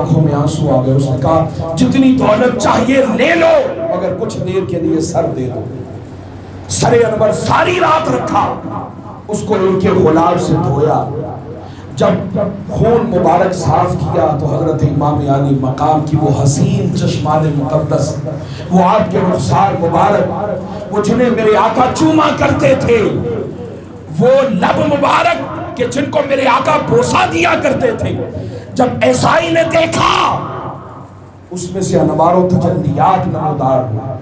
آنکھوں میں آنسو آ گئے. اس نے کہا جتنی دولت چاہیے لے لو مگر کچھ دیر کے لیے سر دے دو. سر انور ساری رات رکھا, اس کو ان کے غلام سے دھویا. جب خون مبارک صاف کیا تو حضرت امام علی مقام کی وہ حسین چشمان مقدس, وہ آپ کے رخسار مبارک, وہ جنہیں میرے آقا چوما کرتے تھے, وہ لب مبارک کہ جن کو میرے آقا بوسا دیا کرتے تھے, جب عیسائی نے دیکھا اس میں سے انوار و تجلیات نمودار ہوئے.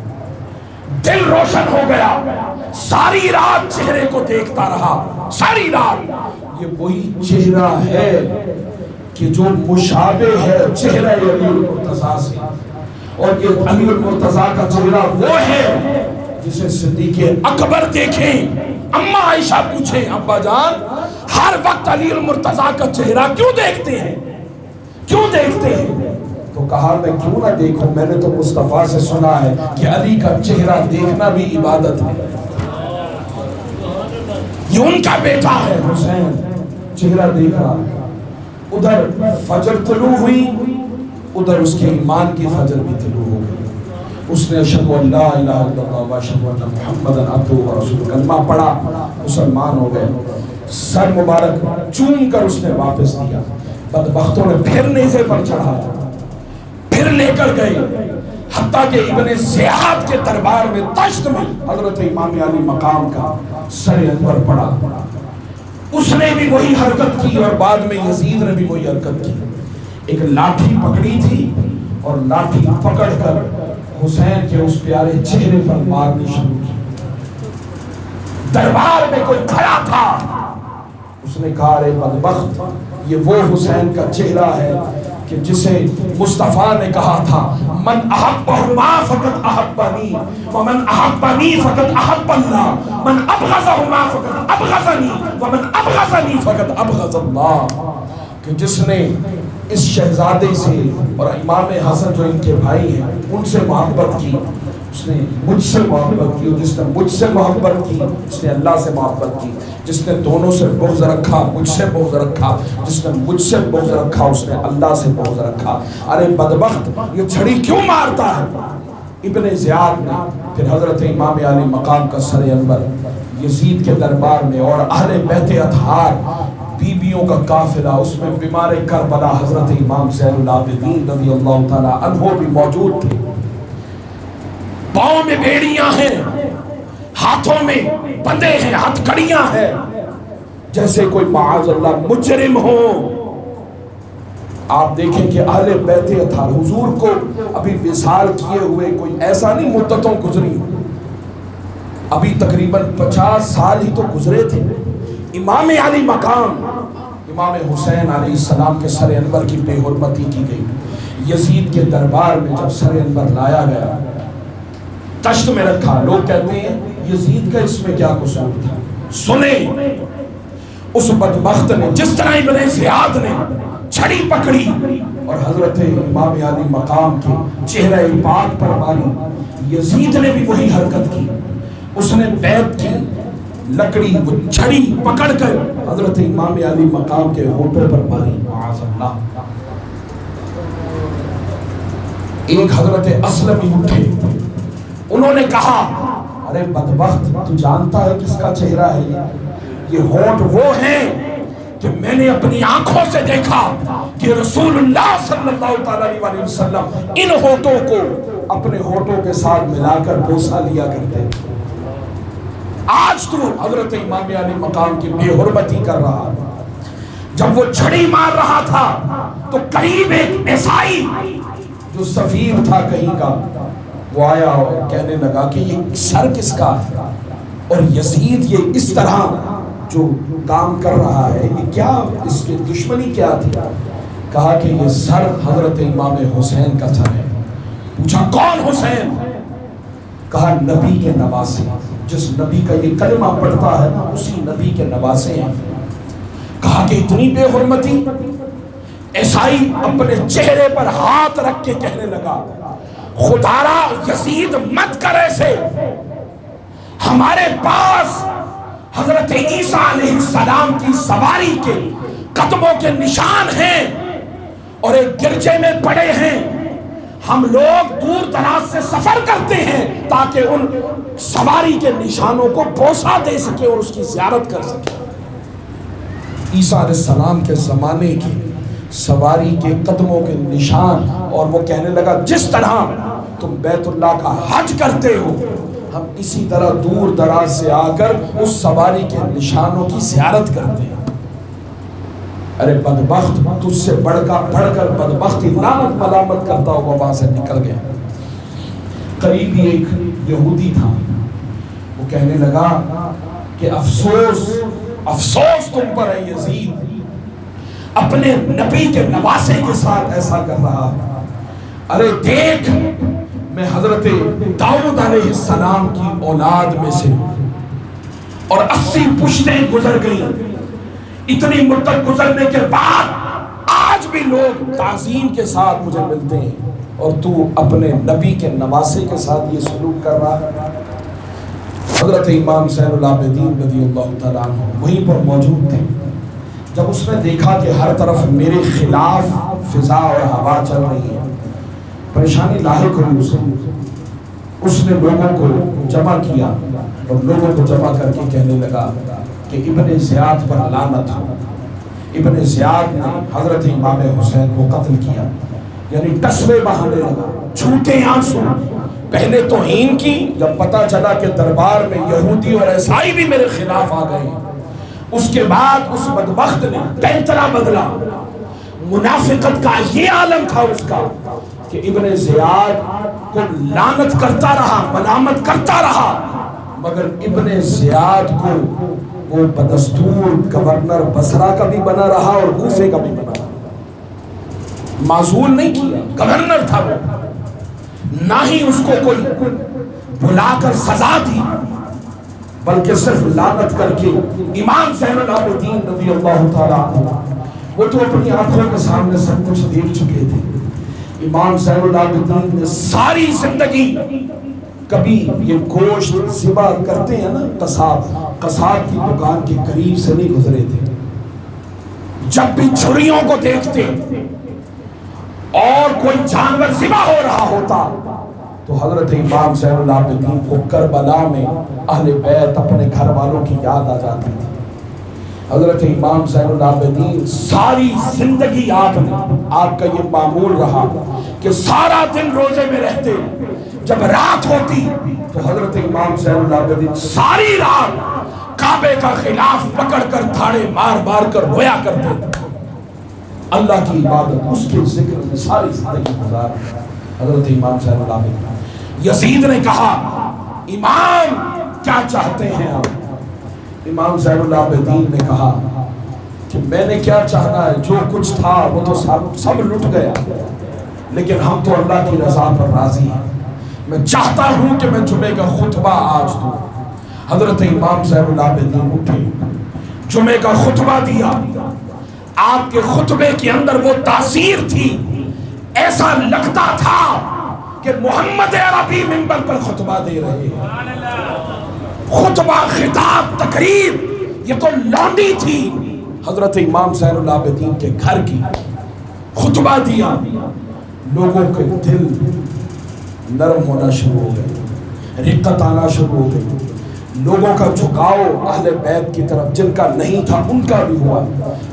دل روشن ہو گیا, ساری رات چہرے کو دیکھتا رہا, ساری رات. یہ وہی چہرہ ہے کہ جو مشابہ ہے چہرہ علی المرتضیٰ سے, اور یہ علی المرتضیٰ کا چہرہ وہ ہے جسے صدیق اکبر دیکھیں. اما عائشہ پوچھیں ابا جان ہر وقت علی المرتضیٰ کا چہرہ کیوں دیکھتے ہیں, کیوں دیکھتے ہیں؟ تو کہا میں کیوں نہ دیکھوں, میں نے تو مصطفیٰ سے سنا ہے کہ علی کا چہرہ دیکھنا بھی عبادت ہے. یہ ان کا بیٹا ہے حسین, چہرہ دیکھا. ادھر فجر طلوع ہوئی, ادھر اس کے ایمان کی فجر بھی طلوع ہو گئی. اس نے اشہد ان لا الہ الا اللہ و اشہد ان محمدا عبدہ و رسولہ کلمہ پڑھا, مسلمان ہو گئے. سر مبارک چوم کر اس نے واپس دیا. بدبختوں نے پھر نیزے پر چڑھایا, پھر لے کر گئے, حتیٰ کہ ابن زیاد کے دربار میں تشت میں حضرت امام علی مقام کا سر انور پڑا. اس نے بھی وہی حرکت کی اور بعد میں یزید نے بھی وہی حرکت کی. ایک لاٹھی پکڑی تھی اور لاٹھی پکڑ کر حسین کے اس پیارے چہرے پر مارنی شروع کی. دربار میں کوئی کھڑا تھا, اس نے کہا ارے بدبخت, یہ وہ حسین کا چہرہ ہے کہ جسے مصطفیٰ نے کہا تھا من احبہما فقط احبنی ومن احبنی فقط احب اللہ, من ابغضہما فقط ابغضنی ومن ابغضنی فقط ابغض اللہ. کہ جس نے اس شہزادے سے اور امام حسن جو ان کے بھائی ہیں ان سے محبت کی, اس نے مجھ سے محبت کی, اور جس نے مجھ سے محبت کی اس نے اللہ سے محبت کی. جس نے دونوں سے بغض رکھا مجھ سے بغض رکھا, جس نے مجھ سے بغض رکھا اس نے اللہ سے بغض رکھا. ارے بدبخت یہ چھڑی کیوں مارتا ہے؟ ابن زیاد نے پھر حضرت امام علی مقام کا سر انور یزید کے دربار میں اور اہل بیت اطہار بیویوں کا قافلہ, اس میں بیمار کربلا حضرت امام زین العابدین رضی اللہ تعالی عنہ بھی موجود تھے. پاؤں میں بیڑیاں ہیں, ہاتھوں میں بندے ہیں, ہتھ کڑیاں ہیں, جیسے کوئی معاذ اللہ مجرم ہو. آپ دیکھیں کہ اہل بیت اطہار حضور کو ابھی وصال کیے ہوئے کوئی ایسا نہیں مدتوں گزری, ابھی تقریباً 50 سال ہی تو گزرے تھے. امام علی مقام امام حسین علیہ السلام کے سر انور کی بے حرمتی کی گئی. یزید کے دربار میں جب سر انور لایا گیا تشت میں رکھا, لوگ کہتے ہیں یزید کا اس میں کیا قصور تھا. سنیں اس بدبخت نے جس طرح ابن زیاد نے چھڑی پکڑی اور حضرت امام علی مقام کے چہرہ پاک پر ماری, یزید نے بھی وہی حرکت کی. اس نے بیعت کی لکڑی وہ چھڑی پکڑ کر حضرت امام علی مقام کے ہونٹوں پر ماری. معاذ اللہ. ایک حضرت اسلمی اٹھے, انہوں نے کہا ارے بدبخت تو جانتا ہے کس کا چہرہ ہے یہ ہونٹ وہ ہیں کہ میں نے اپنی آنکھوں سے دیکھا کہ رسول اللہ صلی اللہ علیہ وسلم ان ہونٹوں کو اپنے ہونٹوں کے ساتھ ملا کر بوسا لیا کرتے. آج تو حضرت امام علی مقام کی بے حرمتی کر رہا. جب وہ چھڑی مار رہا تھا تو قریب ایک عیسائی جو سفیر تھا کہیں کا وہ آیا اور کہنے لگا کہ یہ سر کس کا ہے, اور یزید یہ اس طرح جو کام کر رہا ہے یہ کیا, اس کی دشمنی کیا تھی؟ کہا کہ یہ سر حضرت امام حسین کا سر ہے. پوچھا کون حسین؟ کہا نبی کے نواسے, جس نبی کا یہ کلمہ پڑھتا ہے اسی نبی کے نواسے ہیں. کہا کہ اتنی بے حرمتی. عیسائی اپنے چہرے پر ہاتھ رکھ کے کہنے لگا خدارا یزید مت کر ایسے, ہمارے پاس حضرت عیسیٰ علیہ السلام کی سواری کے قدموں کے نشان ہیں, اور ایک گرجے میں پڑے ہیں. ہم لوگ دور دراز سے سفر کرتے ہیں تاکہ ان سواری کے نشانوں کو بوسہ دے سکے اور اس کی زیارت کر سکے. عیسیٰ علیہ السلام کے زمانے کی سواری کے قدموں کے نشان. اور وہ کہنے لگا جس طرح تم بیت اللہ کا حج کرتے ہو ہم اسی طرح دور دراز سے آ کر اس سواری کے نشانوں کی زیارت کرتے ہیں. ارے بدبخت تجھ سے بڑھ کر بدبختی لعنت ملامت کرتا ہوا وہاں سے نکل گیا. قریبی ایک یہودی تھا, وہ کہنے لگا کہ افسوس افسوس تم پر ہے یزید, اپنے نبی کے نواسے کے ساتھ ایسا کر رہا. ارے دیکھ میں حضرت داؤد علیہ السلام کی اولاد میں سے اور 80 پشتیں گزر گئیں. اتنی مدت گزرنے کے بعد آج بھی لوگ تعظیم کے ساتھ مجھے ملتے ہیں اور تو اپنے نبی کے نواسے کے ساتھ یہ سلوک کر رہا ہے. حضرت امام زین العابدین رضی اللہ تعالیٰ عنہ وہیں پر موجود تھے. جب اس نے دیکھا کہ ہر طرف میرے خلاف فضا اور ہوا چل رہی ہے, پریشانی لاحق ہوئی اسے. اس نے لوگوں کو جمع کیا اور لوگوں کو جمع کر کے کہنے لگا کہ ابن زیاد پر لعنت ہو. ابن زیاد نے حضرت امام حسین کو قتل کیا, یعنی ٹسلے بہانے لگا, جھوٹے آنسو. پہلے توہین کی, جب پتہ چلا کہ دربار میں یہودی اور عیسائی بھی میرے خلاف آ گئے. اس کے بعد اس بدبخت نے پینترا بدلا. منافقت کا یہ عالم تھا اس کا کہ ابن زیاد کو لعنت کرتا رہا, ملامت کرتا رہا, مگر ابن زیاد کو وہ بدستور گورنر بصرہ کا بھی بنا رہا اور کوفے کا بھی بنا رہا. معزول نہیں کیا, گورنر تھا وہ. نہ ہی اس کو کوئی بلا کر سزا دی بلکہ صرف لعنت کر کے. امام زین العابدین رضی اللہ تعالیٰ عنہ وہ تو اپنی آنکھوں کے سامنے سب کچھ دیکھ چکے تھے. امام زین العابدین نے ساری زندگی, کبھی یہ گوشت ذبح کرتے ہیں نا قصاب کی دکان کے قریب سے نہیں گزرے تھے. جب بھی چھریوں کو دیکھتے اور کوئی جانور ذبح ہو رہا ہوتا تو حضرت امام زین العابدین کو کربلا میں اہل بیت اپنے گھر والوں کی یاد آ جاتی تھی. حضرت امام زین العابدین ساری زندگی آپ کا یہ معمول رہا کہ سارا دن روزے میں رہتے, جب رات ہوتی تو حضرت امام زین العابدین ساری رات کعبے کا خلاف پکڑ کر دھاڑے مار مار کر رویا کرتے تھے. اللہ کی عبادت, اس کے ذکر میں ساری زندگی گزار حضرت امام زین العابدین. یزید نے کہا امام کیا چاہتے ہیں آپ؟ امام زین العابدین نے کہا کہ میں نے کیا چاہنا ہے, جو کچھ تھا وہ تو سب لٹ گیا, لیکن ہم تو اللہ کی رضا پر راضی ہیں. میں چاہتا ہوں کہ میں جمعے کا خطبہ آج دوں. حضرت امام زین العابدین اٹھے, جمعے کا خطبہ دیا. آپ کے خطبے کے اندر وہ تاثیر تھی, ایسا لگتا تھا کہ محمد عربی منبر پر خطبہ دے رہے ہیں. خطبہ, خطاب, تقریر, یہ تو لانڈی تھی حضرت امام زین العابدین کے گھر کی. خطبہ دیا, لوگوں کے دل نرم ہونا شروع ہو گئے, رقت آنا شروع ہو گئی. لوگوں کا جھکاؤ اہل بیت کی طرف جن کا نہیں تھا ان کا بھی ہوا.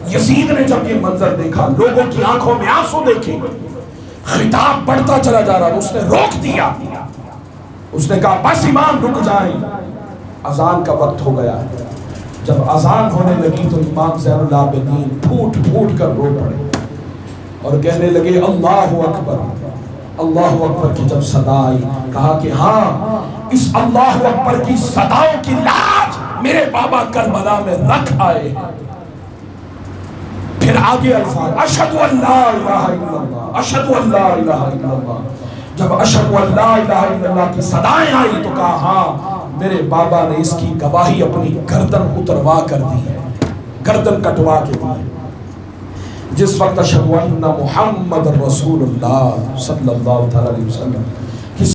یزید نے جب یہ منظر دیکھا, لوگوں کی آنکھوں میں آنسو دیکھے, خطاب بڑھتا چلا جا رہا, اس نے روک دیا. اس نے کہا بس امام رک جائیں, اذان کا وقت ہو گیا. جب اذان ہونے لگی تو امام زین العابدین پھوٹ پھوٹ کر رو پڑے اور کہنے لگے اللہ اکبر, اللہ اکبر کی جب صدا آئی, کہا کہ ہاں اس اللہ اکبر کی صداؤں کی لاج میرے بابا کربلا میں رکھ آئے. پھر آگے الفاظ اشہدو ان لا الہ الا اللہ, اشہدو ان لا الہ الا اللہ. جب اشہدو ان لا الہ الا اللہ کی صدائیں آئی تو کہا ہاں میرے بابا نے اس کی گواہی اپنی گردن اتروا کر دی ہے, گردن کٹوا کے دی. جس وقت اشہدو ان محمد رسول اللہ صلی اللہ علیہ وسلم